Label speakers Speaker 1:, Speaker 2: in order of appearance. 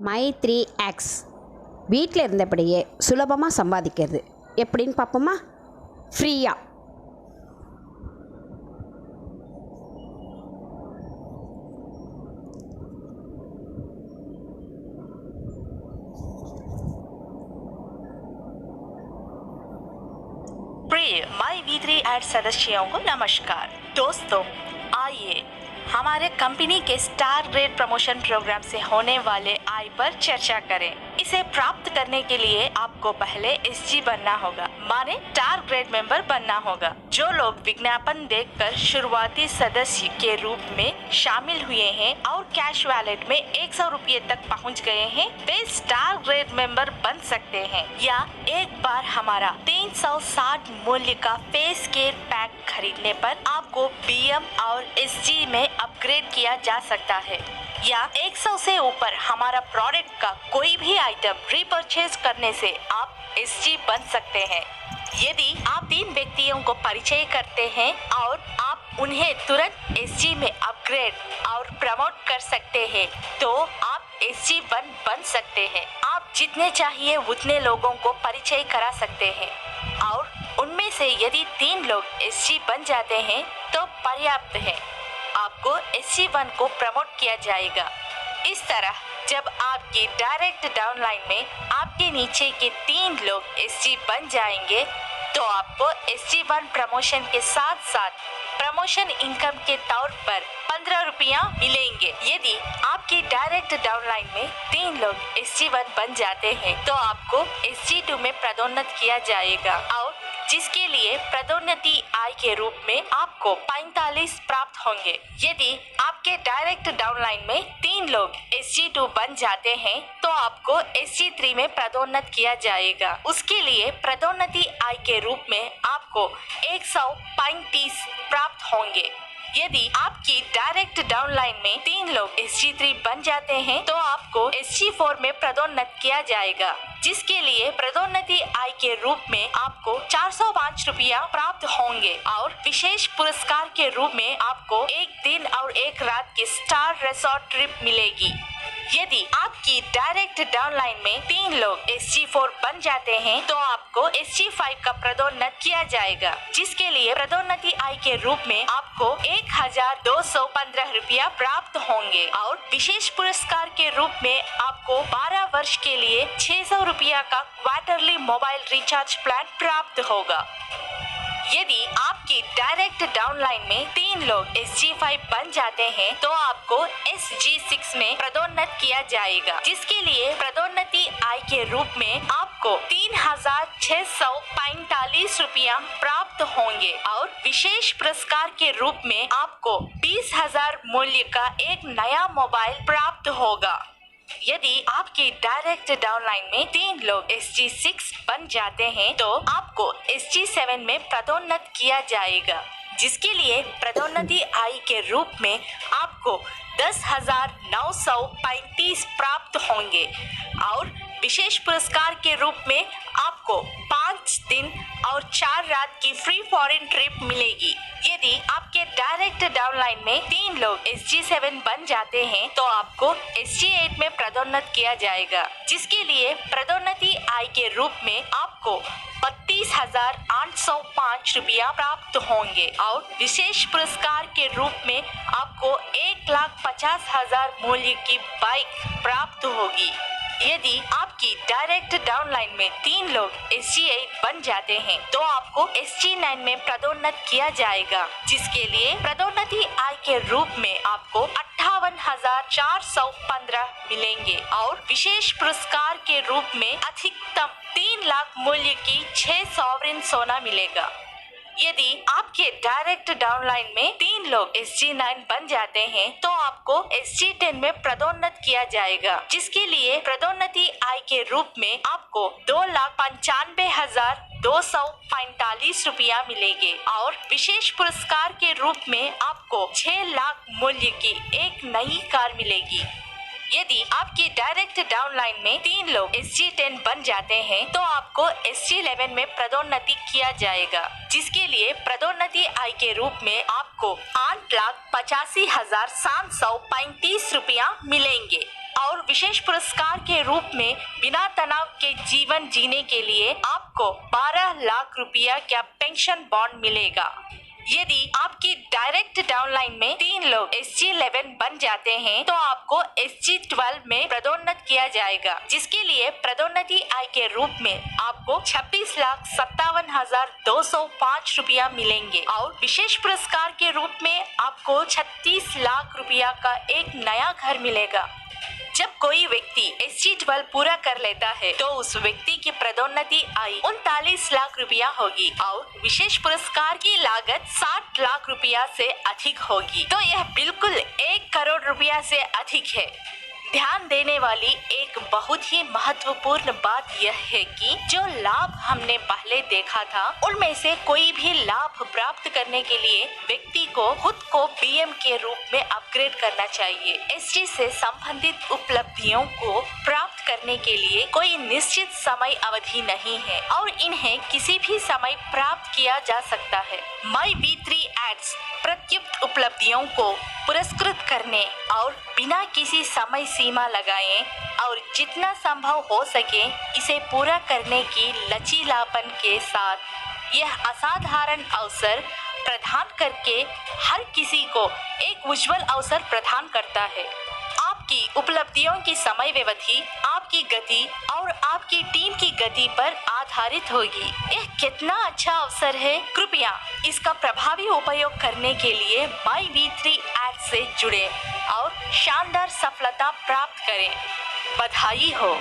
Speaker 1: My3X வீட்டில் இருந்தபடியே சுலபமாக சம்பாதிக்கிறது எப்படின்னு பார்ப்போமா? ஃப்ரீயாக.
Speaker 2: प्रिय माई वी3 एड सदस्यों को नमस्कार। दोस्तों, आइए हमारे कंपनी के स्टार ग्रेड प्रमोशन प्रोग्राम से होने वाले आय पर चर्चा करें। इसे प्राप्त करने के लिए आपको पहले एसजी बनना होगा, माने स्टार ग्रेड मेंबर बनना होगा। जो लोग विज्ञापन देखकर शुरुआती सदस्य के रूप में शामिल हुए हैं और कैश वैलेट में 100 रुपये तक पहुंच गए हैं, वे स्टार ग्रेड मेंबर बन सकते हैं। या एक बार हमारा 360 मूल्य का फेस केयर पैक खरीदने पर आपको बीएम और एसजी में अपग्रेड किया जा सकता है। या 100 से ऊपर हमारा प्रोडक्ट का कोई भी आइटम रीपरचेज करने से आप एसजी बन सकते हैं। यदि आप 3 व्यक्तियों को परिचय करते हैं और आप उन्हें तुरंत एसजी में अपग्रेड और प्रमोट कर सकते हैं, तो आप SG1 बन सकते हैं। आप जितने चाहिए उतने लोगों को परिचय करा सकते हैं और उनमें से यदि 3 लोग एसजी बन जाते हैं तो पर्याप्त है, आपको SG1 को प्रमोट किया जाएगा। इस तरह जब आपकी डायरेक्ट डाउनलाइन में आपके नीचे के 3 लोग एसजी बन जाएंगे तो आपको SG1 प्रमोशन के साथ साथ प्रमोशन इनकम के तौर पर 15 रुपया मिलेंगे। यदि आपकी डायरेक्ट डाउनलाइन में 3 लोग SG1 बन जाते हैं तो आपको SG2 में पदोन्नत किया जाएगा और जिसके लिए पदोन्नति आय के रूप में आपको 45 प्राप्त होंगे। यदि आपके डायरेक्ट डाउनलाइन में 3 लोग SG2 बन जाते हैं तो आपको SG3 में पदोन्नत किया जाएगा। उसके लिए पदोन्नति आय के रूप में आपको 135 प्राप्त होंगे। यदि आपकी डायरेक्ट डाउनलाइन में 3 लोग SG3 बन जाते हैं तो आपको SG4 में पदोन्नत किया जाएगा, जिसके लिए पदोन्नति आय के रूप में आपको 405 रुपया प्राप्त होंगे और विशेष पुरस्कार के रूप में आपको 1 दिन और 1 रात की स्टार रिसोर्ट ट्रिप मिलेगी। यदि आपकी डायरेक्ट डाउनलाइन में 3 लोग SG4 बन जाते हैं तो आपको SG5 का पदोन्नत किया जाएगा, जिसके लिए पदोन्नति आय के रूप में आपको 1215 रुपया प्राप्त होंगे और विशेष पुरस्कार के रूप में आपको 12 वर्ष के लिए 600 रुपया का क्वार्टरली मोबाइल रिचार्ज प्लान प्राप्त होगा। यदि आपकी डायरेक्ट डाउनलाइन में 3 लोग SG5 बन जाते हैं तो आपको SG6 में पदोन्नत किया जाएगा, जिसके लिए पदोन्नति आय के रूप में आपको 3645 रुपया प्राप्त होंगे और विशेष पुरस्कार के रूप में आपको 20,000 मूल्य का एक नया मोबाइल प्राप्त होगा। यदि आपकी डायरेक्ट डाउनलाइन में 3 लोग SG6 बन जाते हैं तो आपको SG7 में पदोन्नत किया जाएगा, जिसके लिए पदोन्नति आय के रूप में आपको 10,935 प्राप्त होंगे और विशेष पुरस्कार के रूप में आपको 5 दिन और 4 रात की फ्री फॉरेन ट्रिप मिलेगी। यदि आपके डायरेक्ट डाउनलाइन में 3 लोग SG7 बन जाते हैं तो आपको SG8 में पदोन्नत किया जाएगा, जिसके लिए पदोन्नति आय के रूप में आपको 32,805 रुपया प्राप्त होंगे और विशेष पुरस्कार के रूप में आपको 1,50,000 मूल्य की बाइक प्राप्त होगी। यदि आपकी डायरेक्ट डाउनलाइन में 3 लोग SG8 बन जाते हैं तो आपको SG9 में पदोन्नत किया जाएगा, जिसके लिए पदोन्नति आय के रूप में आपको 58,415 मिलेंगे और विशेष पुरस्कार के रूप में अधिकतम 3 लाख मूल्य की 6 सॉवरेन सोना मिलेगा। यदि आपके डायरेक्ट डाउनलाइन में 3 लोग SG9 बन जाते हैं तो आपको SG10 में पदोन्नत किया जाएगा, जिसके लिए पदोन्नति आय के रूप में आपको 2,95,245 रुपया मिलेंगे और विशेष पुरस्कार के रूप में आपको 6 लाख मूल्य की एक नई कार मिलेगी। यदि आपकी डायरेक्ट डाउनलाइन में 3 लोग SG10 बन जाते हैं तो आपको SG11 में पदोन्नति किया जाएगा, जिसके लिए पदोन्नति आय के रूप में आपको 8,85,735 रुपया मिलेंगे। और विशेष पुरस्कार के रूप में बिना तनाव के जीवन जीने के लिए आपको 12 लाख रुपया का पेंशन बॉन्ड मिलेगा। यदि आपकी डायरेक्ट डाउनलाइन में 3 लोग SG11 बन जाते हैं तो आपको SG12 में पदोन्नत किया जाएगा, जिसके लिए पदोन्नति आय के रूप में आपको 26,57,205 रुपया मिलेंगे और विशेष पुरस्कार के रूप में आपको 36 लाख रुपया का एक नया घर मिलेगा। जब कोई व्यक्ति SG12 पूरा कर लेता है तो उस व्यक्ति की पदोन्नति आय 39 लाख रुपया होगी और विशेष पुरस्कार की लागत 60 लाख रुपया से अधिक होगी। तो यह बिल्कुल 1 करोड़ रुपया से अधिक है। ध्यान देने वाली एक बहुत ही महत्वपूर्ण बात यह है कि जो लाभ हमने पहले देखा था उनमें से कोई भी लाभ प्राप्त करने के लिए व्यक्ति को खुद को BM के रूप में अपग्रेड करना चाहिए। SG से संबंधित उपलब्धियों को प्राप्त करने के लिए कोई निश्चित समय अवधि नहीं है और इन्हें किसी भी समय प्राप्त किया जा सकता है। My-V3 एड्स प्रत्युक्त उपलब्धियों को पुरस्कृत करने और बिना किसी समय सीमा लगाए और जितना संभव हो सके इसे पूरा करने की लचीलापन के साथ यह असाधारण अवसर प्रदान करके हर किसी को एक उज्जवल अवसर प्रदान करता है। आपकी उपलब्धियों की समय व्यवधि आपकी गति और आपकी टीम की गति पर आधारित होगी। यह कितना अच्छा अवसर है। कृपया इसका प्रभावी उपयोग करने के लिए My-V3 ऐप से जुड़े और शानदार सफलता प्राप्त करें। बधाई हो।